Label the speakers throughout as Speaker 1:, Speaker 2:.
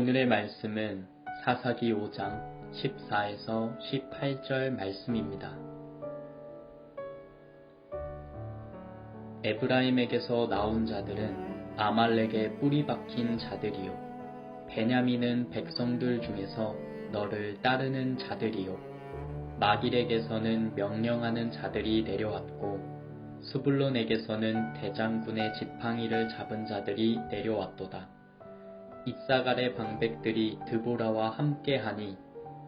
Speaker 1: 오늘의 말씀은 사사기 5장 14에서 18절 말씀입니다. 에브라임에게서 나온 자들은 아말렉의 뿌리 박힌 자들이요, 베냐민은 백성들 중에서 너를 따르는 자들이요, 마길에게서는 명령하는 자들이 내려왔고 스불론에게서는 대장군의 지팡이를 잡은 자들이 내려왔도다. 이사갈의 방백들이 드보라와 함께하니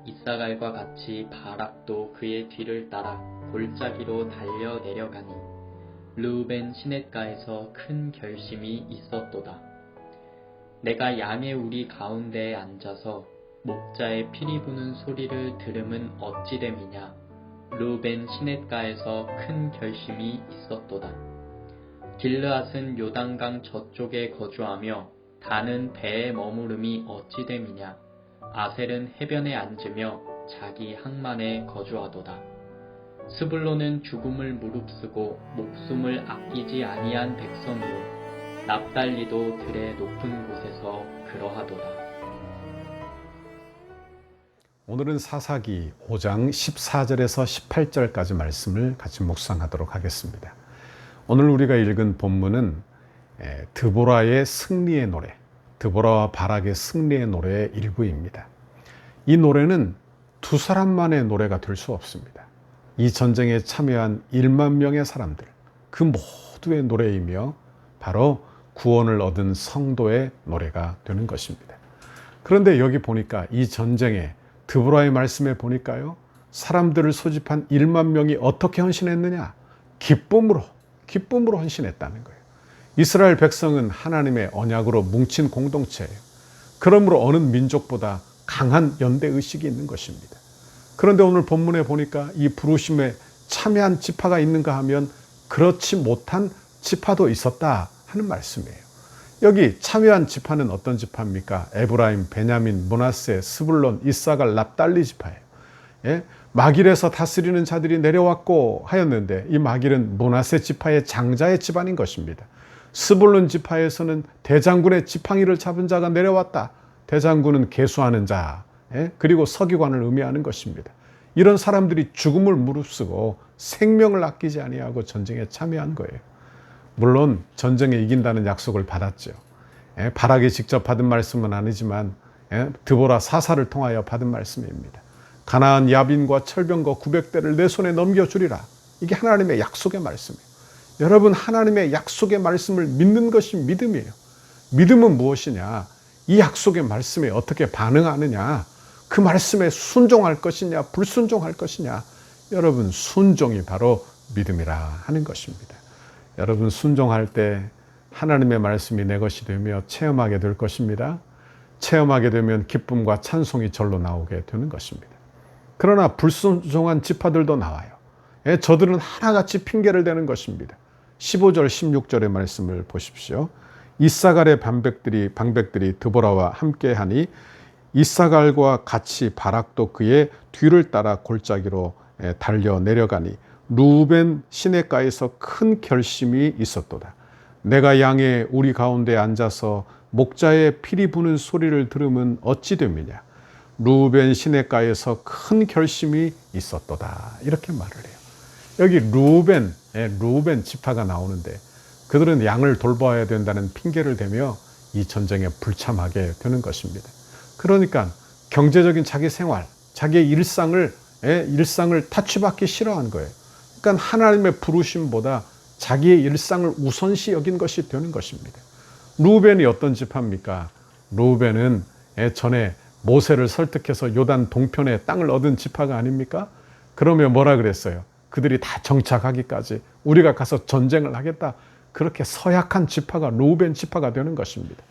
Speaker 1: 이사갈과 같이 바락도 그의 뒤를 따라 골짜기로 달려 내려가니 르우벤 시냇가에서 큰 결심이 있었도다. 내가 양의 우리 가운데에 앉아서 목자의 피리 부는 소리를 들음은 어찌 됨이냐. 르우벤 시냇가에서 큰 결심이 있었도다. 길르앗은 요단강 저쪽에 거주하며 단은 배에 머무름이 어찌 됨이냐. 아셀은 해변에 앉으며 자기 항만에 거주하도다. 스불론은 죽음을 무릅쓰고 목숨을 아끼지 아니한 백성이요, 납달리도 들의 높은 곳에서 그러하도다.
Speaker 2: 오늘은 사사기 5장 14절에서 18절까지 말씀을 같이 묵상하도록 하겠습니다. 오늘 우리가 읽은 본문은 드보라의 승리의 노래, 드보라와 바락의 승리의 노래의 일부입니다. 이 노래는 두 사람만의 노래가 될 수 없습니다. 이 전쟁에 참여한 1만 명의 사람들, 그 모두의 노래이며 바로 구원을 얻은 성도의 노래가 되는 것입니다. 그런데 여기 보니까 이 전쟁에 드보라의 말씀에 보니까요, 사람들을 소집한 1만 명이 어떻게 헌신했느냐? 기쁨으로 헌신했다는 거예요. 이스라엘 백성은 하나님의 언약으로 뭉친 공동체예요. 그러므로 어느 민족보다 강한 연대의식이 있는 것입니다. 그런데 오늘 본문에 보니까 이 부르심에 참여한 지파가 있는가 하면 그렇지 못한 지파도 있었다 하는 말씀이에요. 여기 참여한 지파는 어떤 지파입니까? 에브라임, 베냐민, 므낫세, 스불론, 이사갈, 납달리 지파예요. 마길에서 다스리는 자들이 내려왔고 하였는데 이 마길은 므낫세 지파의 장자의 집안인 것입니다. 스불론 지파에서는 대장군의 지팡이를 잡은 자가 내려왔다. 대장군은 계수하는 자, 그리고 서기관을 의미하는 것입니다. 이런 사람들이 죽음을 무릅쓰고 생명을 아끼지 아니하고 전쟁에 참여한 거예요. 물론 전쟁에 이긴다는 약속을 받았죠. 바락이 직접 받은 말씀은 아니지만 드보라 사사를 통하여 받은 말씀입니다. 가나안 야빈과 철병거 900대를 내 손에 넘겨주리라. 이게 하나님의 약속의 말씀이에요. 여러분, 하나님의 약속의 말씀을 믿는 것이 믿음이에요. 믿음은 무엇이냐? 이 약속의 말씀에 어떻게 반응하느냐? 그 말씀에 순종할 것이냐, 불순종할 것이냐? 여러분, 순종이 바로 믿음이라 하는 것입니다. 여러분, 순종할 때 하나님의 말씀이 내 것이 되며 체험하게 될 것입니다. 체험하게 되면 기쁨과 찬송이 절로 나오게 되는 것입니다. 그러나 불순종한 지파들도 나와요. 저들은 하나같이 핑계를 대는 것입니다. 15절, 16절의 말씀을 보십시오. 이사갈의 방백들이 드보라와 함께하니 이사갈과 같이 바락도 그의 뒤를 따라 골짜기로 달려 내려가니 르우벤 시냇가에서 큰 결심이 있었도다. 내가 양의 우리 가운데 앉아서 목자의 피리 부는 소리를 들으면 어찌 됨이냐. 르우벤 시냇가에서 큰 결심이 있었도다. 이렇게 말을 해요. 여기 르우벤 지파가 나오는데 그들은 양을 돌봐야 된다는 핑계를 대며 이 전쟁에 불참하게 되는 것입니다. 그러니까 경제적인 자기 생활, 자기의 일상을 타취받기 싫어한 거예요. 그러니까 하나님의 부르심보다 자기의 일상을 우선시 여긴 것이 되는 것입니다. 르우벤이 어떤 지파입니까? 르우벤은 전에 모세를 설득해서 요단 동편에 땅을 얻은 지파가 아닙니까? 그러면 뭐라 그랬어요? 그들이 다 정착하기까지 우리가 가서 전쟁을 하겠다. 그렇게 서약한 지파가 르우벤 지파가 되는 것입니다.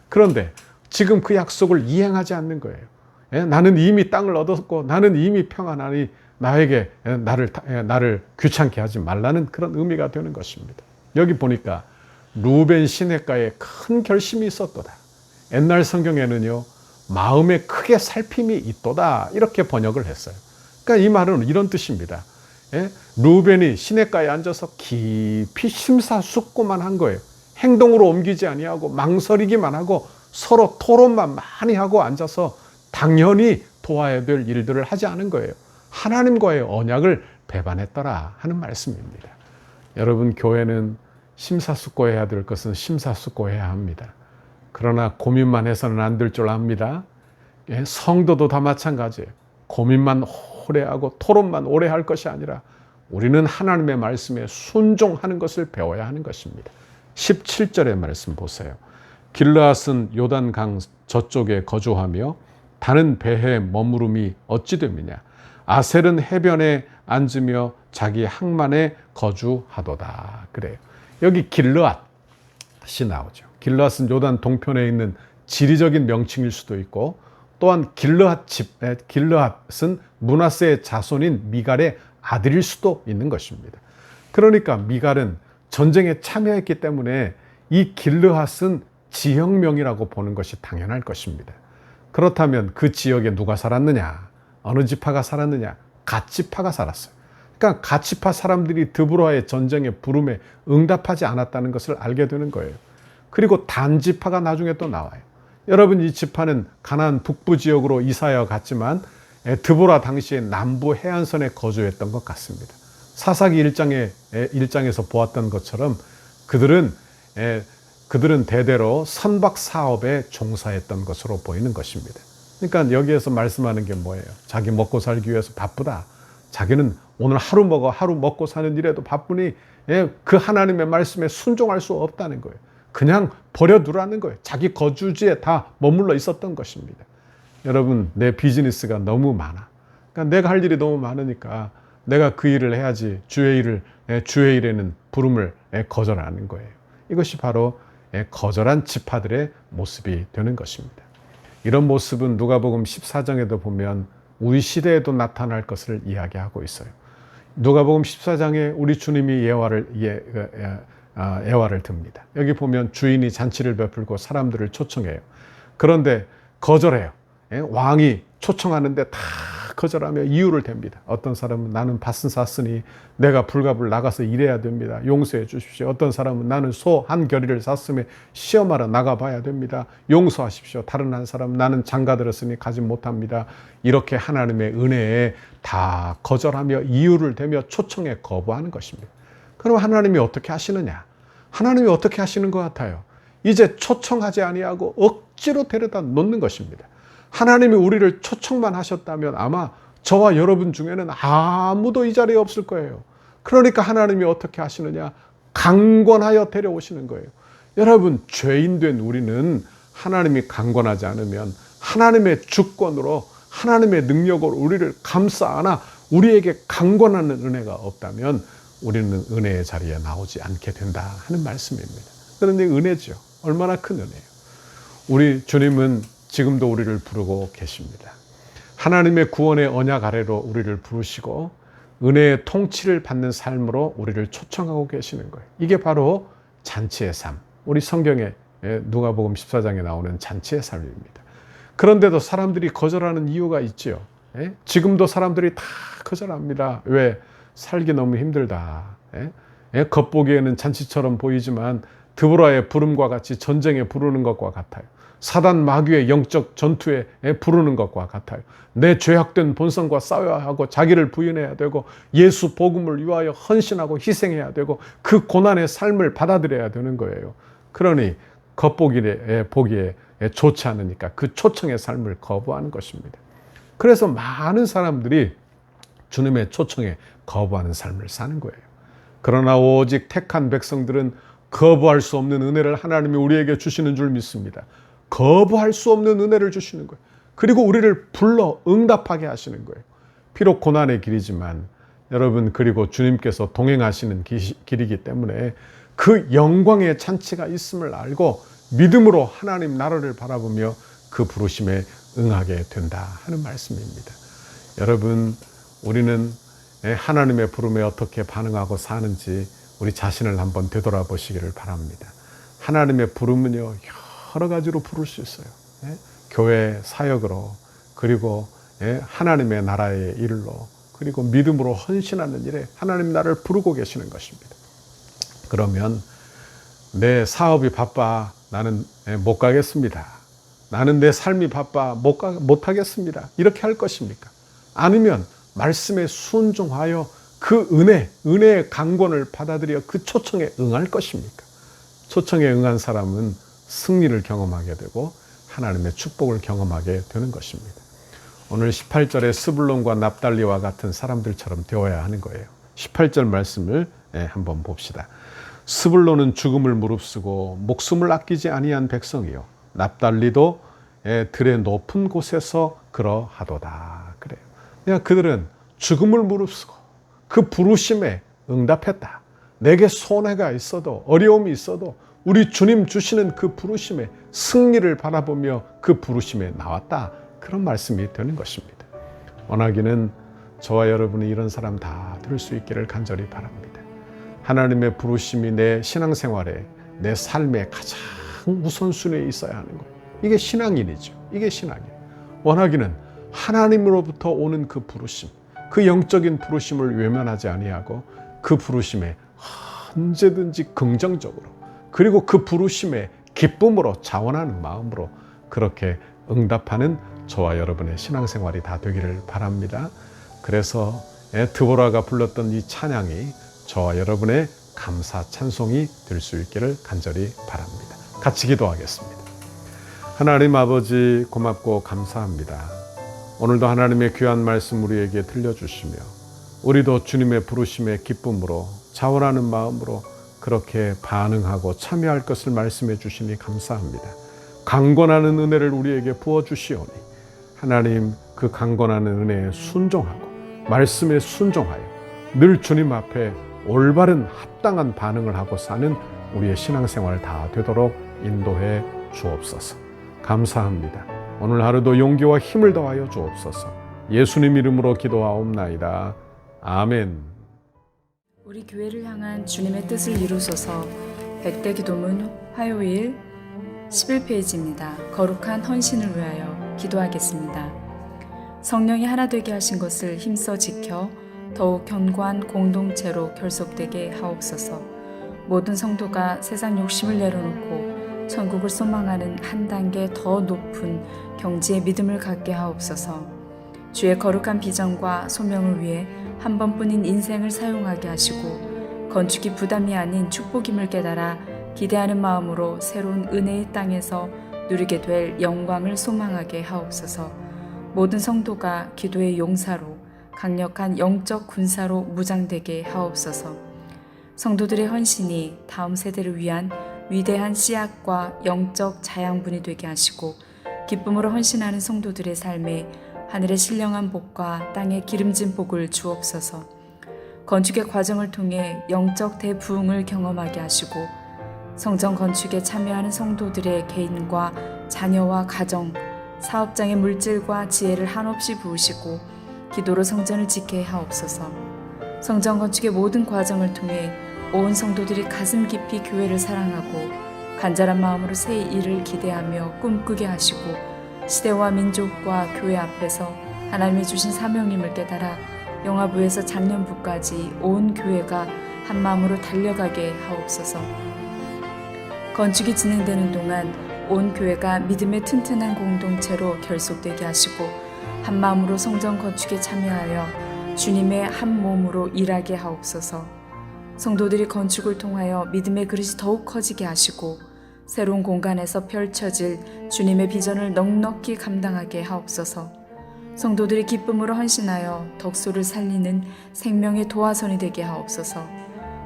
Speaker 2: 그런데 지금 그 약속을 이행하지 않는 거예요. 나는 이미 땅을 얻었고 나는 이미 평안하니 나에게 나를 귀찮게 하지 말라는 그런 의미가 되는 것입니다. 여기 보니까 르우벤 시냇가에 큰 결심이 있었도다. 옛날 성경에는요, 마음에 크게 살핌이 있도다 이렇게 번역을 했어요. 그러니까 이 말은 이런 뜻입니다. 르우벤이 시냇가에 앉아서 깊이 심사숙고만 한 거예요. 행동으로 옮기지 아니하고 망설이기만 하고 서로 토론만 많이 하고 앉아서 당연히 도와야 될 일들을 하지 않은 거예요. 하나님과의 언약을 배반했더라 하는 말씀입니다. 여러분, 교회는 심사숙고해야 될 것은 심사숙고해야 합니다. 그러나 고민만 해서는 안 될 줄 압니다. 성도도 다 마찬가지예요. 고민만 오래 하고 토론만 오래 할 것이 아니라 우리는 하나님의 말씀에 순종하는 것을 배워야 하는 것입니다. 17절의 말씀 보세요. 길르앗은 요단강 저쪽에 거주하며 다른 배에 머무름이 어찌 됨이냐. 아셀은 해변에 앉으며 자기 항만에 거주하도다. 그래요. 여기 길르앗이 나오죠. 길르앗은 요단 동편에 있는 지리적인 명칭일 수도 있고, 또한 길르앗은 므낫세의 자손인 미갈의 아들일 수도 있는 것입니다. 그러니까 미갈은 전쟁에 참여했기 때문에 이 길르앗은 지역명이라고 보는 것이 당연할 것입니다. 그렇다면 그 지역에 누가 살았느냐? 어느 지파가 살았느냐? 갓지파가 살았어요. 그러니까 갓지파 사람들이 드보라의 전쟁의 부름에 응답하지 않았다는 것을 알게 되는 거예요. 그리고 단 지파가 나중에 또 나와요. 여러분, 이 지파는 가나안 북부 지역으로 이사하여 갔지만 드보라 당시에 남부 해안선에 거주했던 것 같습니다. 사사기 1장에서 보았던 것처럼 그들은 대대로 선박 사업에 종사했던 것으로 보이는 것입니다. 그러니까 여기에서 말씀하는 게 뭐예요? 자기 먹고 살기 위해서 바쁘다. 자기는 오늘 하루 먹고 사는 일에도 바쁘니 그 하나님의 말씀에 순종할 수 없다는 거예요. 그냥 버려두라는 거예요. 자기 거주지에 다 머물러 있었던 것입니다. 여러분, 내 비즈니스가 너무 많아. 그러니까 내가 할 일이 너무 많으니까 내가 그 일을 해야지 주의 일에는 부름을 거절하는 거예요. 이것이 바로 거절한 지파들의 모습이 되는 것입니다. 이런 모습은 누가복음 14장에도 보면 우리 시대에도 나타날 것을 이야기하고 있어요. 누가복음 14장에 우리 주님이 예화를 듭니다. 여기 보면 주인이 잔치를 베풀고 사람들을 초청해요. 그런데 거절해요. 왕이 초청하는데 다 거절하며 이유를 댑니다. 어떤 사람은 나는 밭은 샀으니 내가 불갑을 나가서 일해야 됩니다. 용서해 주십시오. 어떤 사람은 나는 소 한 겨리를 샀으며 시험하러 나가봐야 됩니다. 용서하십시오. 다른 한 사람은 나는 장가 들었으니 가지 못합니다. 이렇게 하나님의 은혜에 다 거절하며 이유를 대며 초청에 거부하는 것입니다. 그럼 하나님이 어떻게 하시느냐? 하나님이 어떻게 하시는 것 같아요? 이제 초청하지 아니하고 억지로 데려다 놓는 것입니다. 하나님이 우리를 초청만 하셨다면 아마 저와 여러분 중에는 아무도 이 자리에 없을 거예요. 그러니까 하나님이 어떻게 하시느냐? 강권하여 데려오시는 거예요. 여러분, 죄인 된 우리는 하나님이 강권하지 않으면 하나님의 주권으로, 하나님의 능력으로 우리를 감싸 안아 우리에게 강권하는 은혜가 없다면 우리는 은혜의 자리에 나오지 않게 된다 하는 말씀입니다. 그런데 은혜죠. 얼마나 큰 은혜예요. 우리 주님은 지금도 우리를 부르고 계십니다. 하나님의 구원의 언약 아래로 우리를 부르시고 은혜의 통치를 받는 삶으로 우리를 초청하고 계시는 거예요. 이게 바로 잔치의 삶. 우리 성경에 누가복음 14장에 나오는 잔치의 삶입니다. 그런데도 사람들이 거절하는 이유가 있지요. 지금도 사람들이 다 거절합니다. 왜? 살기 너무 힘들다. 겉보기에는 잔치처럼 보이지만 드보라의 부름과 같이 전쟁에 부르는 것과 같아요. 사단 마귀의 영적 전투에 부르는 것과 같아요. 내 죄악된 본성과 싸워야 하고 자기를 부인해야 되고 예수 복음을 위하여 헌신하고 희생해야 되고 그 고난의 삶을 받아들여야 되는 거예요. 그러니 겉보기에 보기에 좋지 않으니까 그 초청의 삶을 거부하는 것입니다. 그래서 많은 사람들이 주님의 초청에 거부하는 삶을 사는 거예요. 그러나 오직 택한 백성들은 거부할 수 없는 은혜를 하나님이 우리에게 주시는 줄 믿습니다. 거부할 수 없는 은혜를 주시는 거예요. 그리고 우리를 불러 응답하게 하시는 거예요. 비록 고난의 길이지만 여러분, 그리고 주님께서 동행하시는 길이기 때문에 그 영광의 잔치가 있음을 알고 믿음으로 하나님 나라를 바라보며 그 부르심에 응하게 된다 하는 말씀입니다. 여러분, 우리는 하나님의 부름에 어떻게 반응하고 사는지 우리 자신을 한번 되돌아보시기를 바랍니다. 하나님의 부름은요, 여러 가지로 부를 수 있어요. 교회 사역으로, 그리고 하나님의 나라의 일로, 그리고 믿음으로 헌신하는 일에 하나님 나를 부르고 계시는 것입니다. 그러면 내 사업이 바빠, 나는 못 가겠습니다. 나는 내 삶이 바빠 못하겠습니다. 이렇게 할 것입니까? 아니면 말씀에 순종하여 그 은혜의 강권을 받아들여 그 초청에 응할 것입니까? 초청에 응한 사람은 승리를 경험하게 되고 하나님의 축복을 경험하게 되는 것입니다. 오늘 18절에 스불론과 납달리와 같은 사람들처럼 되어야 하는 거예요. 18절 말씀을 한번 봅시다. 스불론은 죽음을 무릅쓰고 목숨을 아끼지 아니한 백성이요 납달리도 들의 높은 곳에서 그러하도다. 그래요. 그냥 그들은 죽음을 무릅쓰고 그 부르심에 응답했다. 내게 손해가 있어도 어려움이 있어도 우리 주님 주시는 그 부르심에 승리를 바라보며 그 부르심에 나왔다. 그런 말씀이 되는 것입니다. 원하기는 저와 여러분이 이런 사람 다 될 수 있기를 간절히 바랍니다. 하나님의 부르심이 내 신앙생활에 내 삶에 가장 우선순위에 있어야 하는 거예요. 이게 신앙인이죠. 이게 신앙이에요. 원하기는 하나님으로부터 오는 그 부르심, 그 영적인 부르심을 외면하지 아니하고 그 부르심에 언제든지 긍정적으로 그리고 그 부르심에 기쁨으로 자원하는 마음으로 그렇게 응답하는 저와 여러분의 신앙생활이 다 되기를 바랍니다. 그래서 드보라가 불렀던 이 찬양이 저와 여러분의 감사 찬송이 될 수 있기를 간절히 바랍니다. 같이 기도하겠습니다. 하나님 아버지 고맙고 감사합니다. 오늘도 하나님의 귀한 말씀 우리에게 들려주시며 우리도 주님의 부르심의 기쁨으로 자원하는 마음으로 그렇게 반응하고 참여할 것을 말씀해 주시니 감사합니다. 강권하는 은혜를 우리에게 부어주시오니 하나님 그 강권하는 은혜에 순종하고 말씀에 순종하여 늘 주님 앞에 올바른 합당한 반응을 하고 사는 우리의 신앙생활 다 되도록 인도해 주옵소서. 감사합니다. 오늘 하루도 용기와 힘을 더하여 주옵소서. 예수님 이름으로 기도하옵나이다. 아멘.
Speaker 3: 우리 교회를 향한 주님의 뜻을 이루소서. 100대 기도문 화요일 11페이지입니다. 거룩한 헌신을 위하여 기도하겠습니다. 성령이 하나 되게 하신 것을 힘써 지켜 더욱 견고한 공동체로 결속되게 하옵소서. 모든 성도가 세상 욕심을 내려놓고 천국을 소망하는 한 단계 더 높은 경지의 믿음을 갖게 하옵소서. 주의 거룩한 비전과 소명을 위해 한 번뿐인 인생을 사용하게 하시고 건축이 부담이 아닌 축복임을 깨달아 기대하는 마음으로 새로운 은혜의 땅에서 누리게 될 영광을 소망하게 하옵소서. 모든 성도가 기도의 용사로 강력한 영적 군사로 무장되게 하옵소서. 성도들의 헌신이 다음 세대를 위한 위대한 씨앗과 영적 자양분이 되게 하시고 기쁨으로 헌신하는 성도들의 삶에 하늘의 신령한 복과 땅의 기름진 복을 주옵소서. 건축의 과정을 통해 영적 대부흥을 경험하게 하시고 성전 건축에 참여하는 성도들의 개인과 자녀와 가정, 사업장의 물질과 지혜를 한없이 부으시고 기도로 성전을 짓게 하옵소서. 성전 건축의 모든 과정을 통해 온 성도들이 가슴 깊이 교회를 사랑하고 간절한 마음으로 새 일을 기대하며 꿈꾸게 하시고 시대와 민족과 교회 앞에서 하나님이 주신 사명임을 깨달아 영화부에서 작년부까지 온 교회가 한 마음으로 달려가게 하옵소서. 건축이 진행되는 동안 온 교회가 믿음의 튼튼한 공동체로 결속되게 하시고 한 마음으로 성전 건축에 참여하여 주님의 한 몸으로 일하게 하옵소서. 성도들이 건축을 통하여 믿음의 그릇이 더욱 커지게 하시고 새로운 공간에서 펼쳐질 주님의 비전을 넉넉히 감당하게 하옵소서. 성도들이 기쁨으로 헌신하여 덕소를 살리는 생명의 도화선이 되게 하옵소서.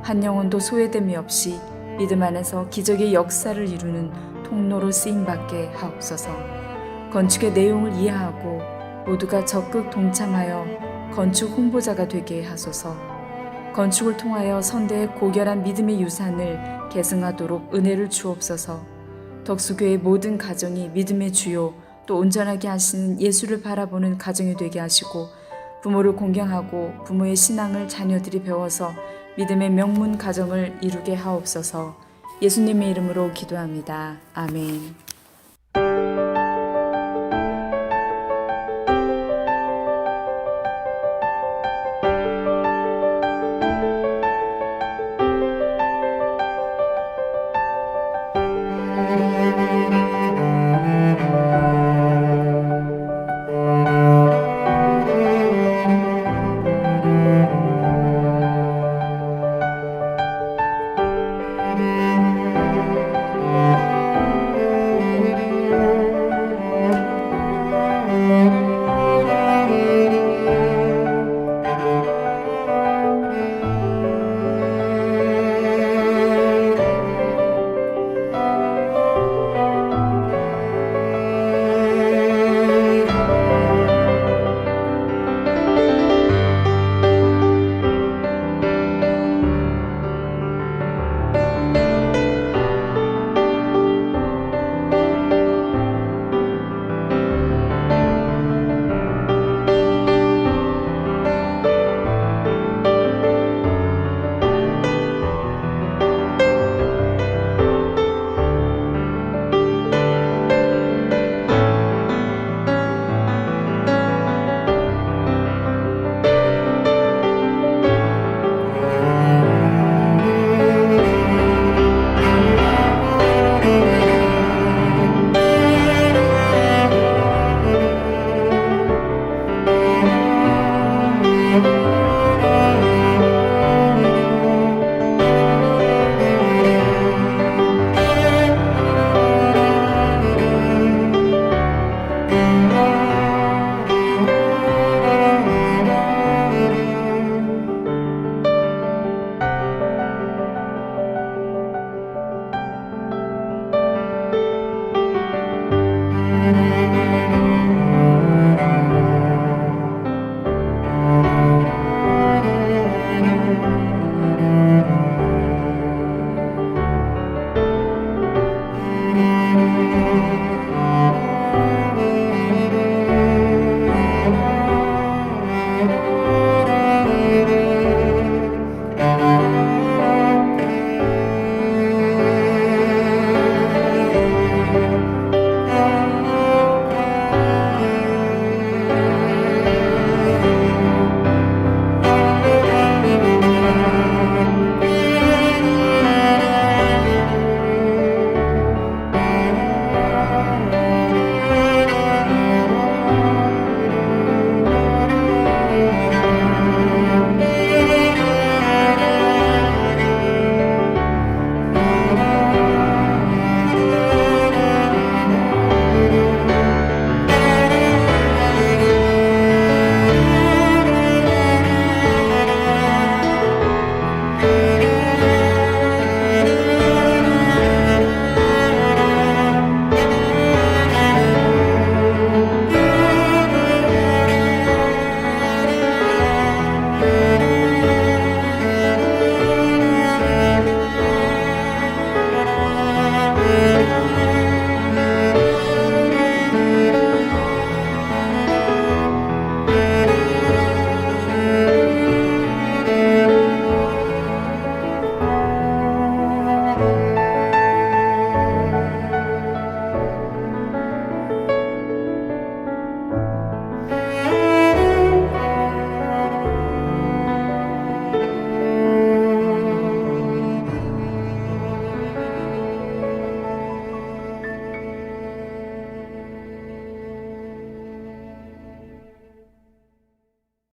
Speaker 3: 한 영혼도 소외됨이 없이 믿음 안에서 기적의 역사를 이루는 통로로 쓰임받게 하옵소서. 건축의 내용을 이해하고 모두가 적극 동참하여 건축 홍보자가 되게 하소서. 건축을 통하여 선대의 고결한 믿음의 유산을 계승하도록 은혜를 주옵소서. 덕수교의 모든 가정이 믿음의 주요 또 온전하게 하시는 예수를 바라보는 가정이 되게 하시고 부모를 공경하고 부모의 신앙을 자녀들이 배워서 믿음의 명문 가정을 이루게 하옵소서. 예수님의 이름으로 기도합니다. 아멘.